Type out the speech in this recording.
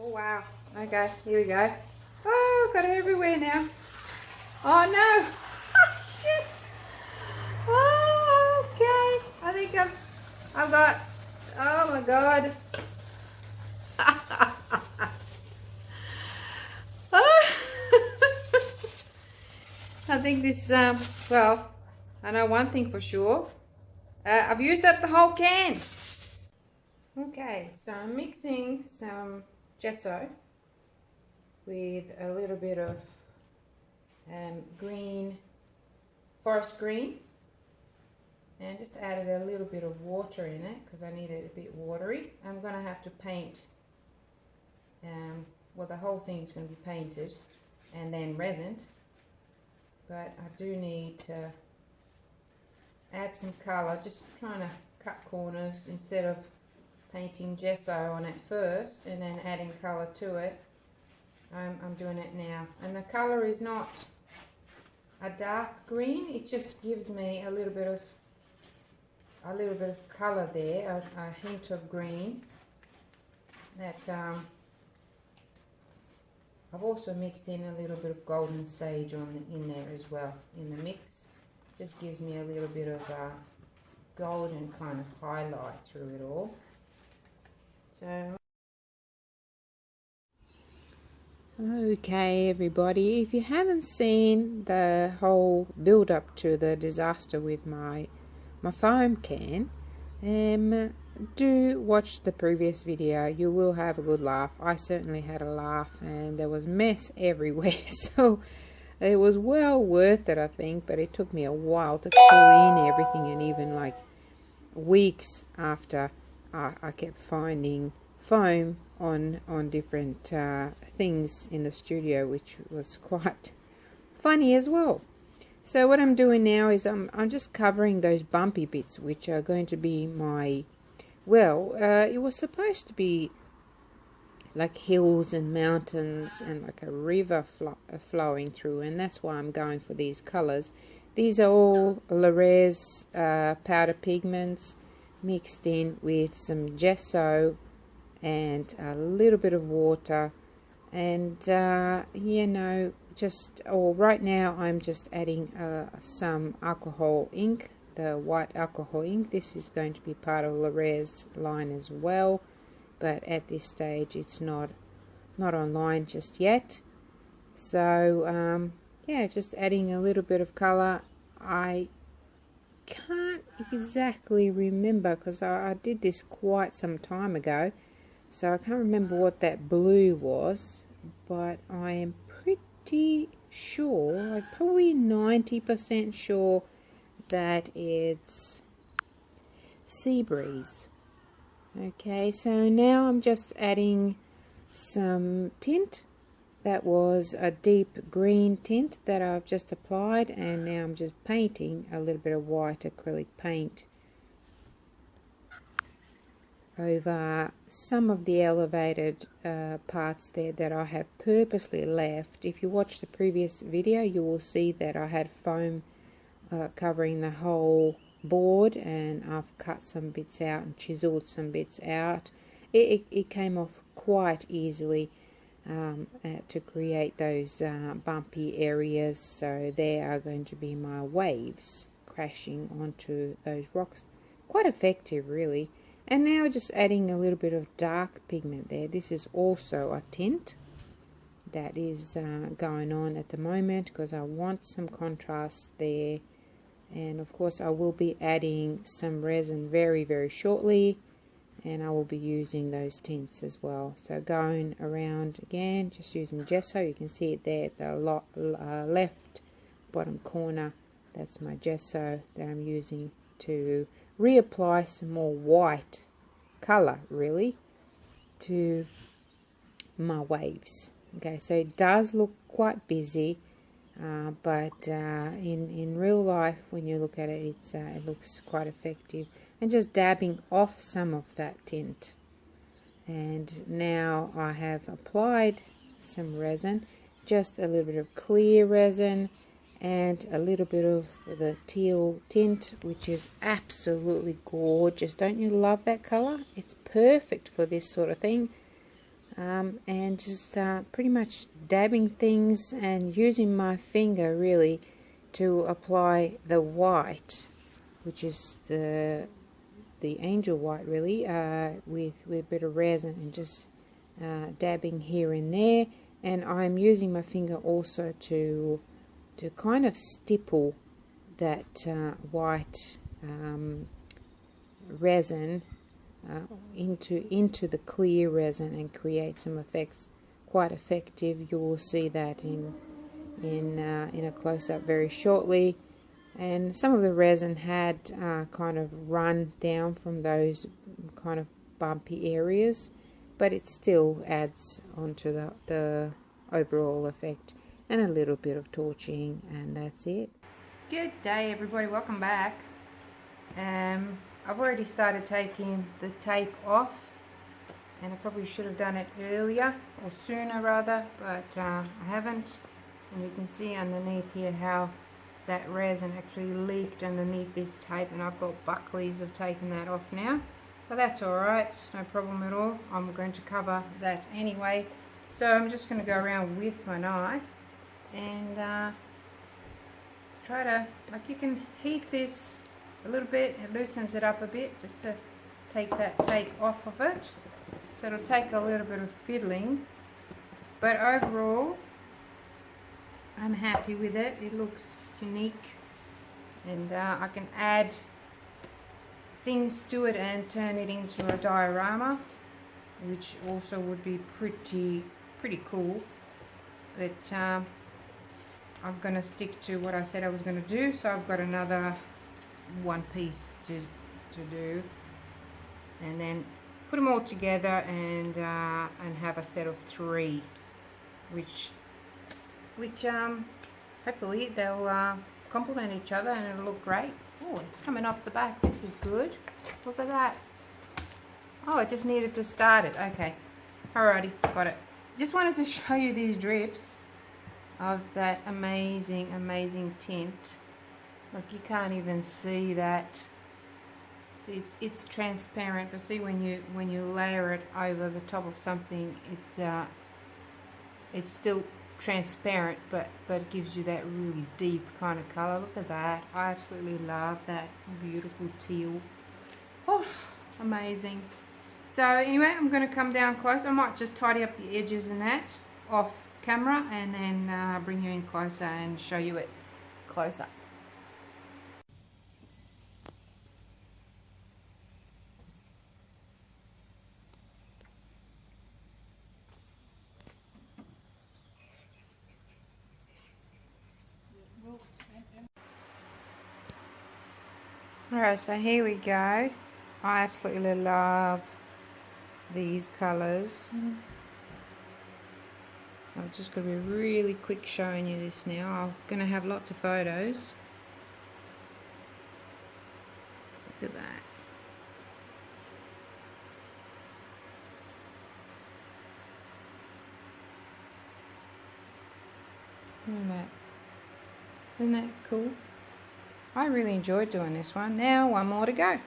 Oh wow, okay, here we go. Oh, got it everywhere now. Oh no, oh shit. Oh, okay, I think I've got, oh my god. I think this, well, I know one thing for sure. I've used up the whole can. Okay, so I'm mixing some gesso with a little bit of green, forest green, and just added a little bit of water in it because I need it a bit watery. I'm going to have to paint, well, the whole thing is going to be painted and then resined, but I do need to add some colour, just trying to cut corners instead of painting gesso on it first and then adding colour to it. I'm doing it now, and the colour is not a dark green, it just gives me a little bit of colour there, a hint of green. That I've also mixed in a little bit of golden sage in there as well in the mix. Just gives me a little bit of golden kind of highlight through it all. So, okay everybody, if you haven't seen the whole build up to the disaster with my foam can, do watch the previous video. You will have a good laugh. I certainly had a laugh, and there was mess everywhere, so it was well worth it, I think, but it took me a while to clean everything, and even like weeks after I kept finding foam on different things in the studio, which was quite funny as well. So what I'm doing now is I'm just covering those bumpy bits, which are going to be my, well, it was supposed to be like hills and mountains and like a river flowing through, and that's why I'm going for these colors. These are all Le'Rez powder pigments mixed in with some gesso and a little bit of water, and you know, just right now I'm just adding some alcohol ink, the white alcohol ink. This is going to be part of Le'Rez line as well, but at this stage it's not online just yet. So yeah, just adding a little bit of color. I can't exactly remember because I did this quite some time ago, so I can't remember what that blue was, but I am pretty sure, like probably 90% sure, that it's sea breeze. Okay, so now I'm just adding some tint. That was a deep green tint that I've just applied, and now I'm just painting a little bit of white acrylic paint over some of the elevated parts there that I have purposely left. If you watch the previous video, you will see that I had foam covering the whole board, and I've cut some bits out and chiseled some bits out. It came off quite easily to create those bumpy areas, so there are going to be my waves crashing onto those rocks. Quite effective, really. And now just adding a little bit of dark pigment there. This is also a tint that is going on at the moment because I want some contrast there. And of course I will be adding some resin very, very shortly, and I will be using those tints as well. So going around again, just using gesso. You can see it there at the left bottom corner. That's my gesso that I'm using to reapply some more white color, really, to my waves. Okay, so it does look quite busy, but in real life, when you look at it, it looks quite effective. And just dabbing off some of that tint. And now I have applied some resin, just a little bit of clear resin and a little bit of the teal tint, which is absolutely gorgeous. Don't you love that color? It's perfect for this sort of thing. and just pretty much dabbing things and using my finger really to apply the white, which is the angel white really, with a bit of resin, and just dabbing here and there. And I'm using my finger also to kind of stipple that white resin into the clear resin and create some effects. Quite effective. You will see that in a close-up very shortly. And some of the resin had kind of run down from those kind of bumpy areas, but it still adds onto the overall effect. And a little bit of torching, and that's it. Good day everybody, welcome back. I've already started taking the tape off, and I probably should have done it earlier, or sooner rather, but I haven't. And you can see underneath here how that resin actually leaked underneath this tape, and I've got bucklies of taking that off now, but that's alright, no problem at all. I'm going to cover that anyway, so I'm just going to go around with my knife and try to, like, you can heat this a little bit, it loosens it up a bit just to take that tape off of it, so it'll take a little bit of fiddling, but overall I'm happy with it. It looks unique, and I can add things to it and turn it into a diorama, which also would be pretty cool. But I'm going to stick to what I said I was going to do, so I've got another one piece to do, and then put them all together and have a set of 3, which hopefully they'll complement each other and it'll look great. Oh, it's coming off the back. This is good. Look at that. Oh, I just needed to start it. Okay, alrighty, got it. Just wanted to show you these drips of that amazing tint. Look, you can't even see that. See, it's transparent, but see, when you layer it over the top of something, it's still transparent, but it gives you that really deep kind of color. Look at that. I absolutely love that beautiful teal. Oh, amazing. So anyway, I'm going to come down close. I might just tidy up the edges and that off camera, and then bring you in closer and show you it closer. Alright, so here we go. I absolutely love these colours. I'm just going to be really quick showing you this now. I'm going to have lots of photos. Look at that. Isn't that cool? I really enjoyed doing this one. Now one more to go.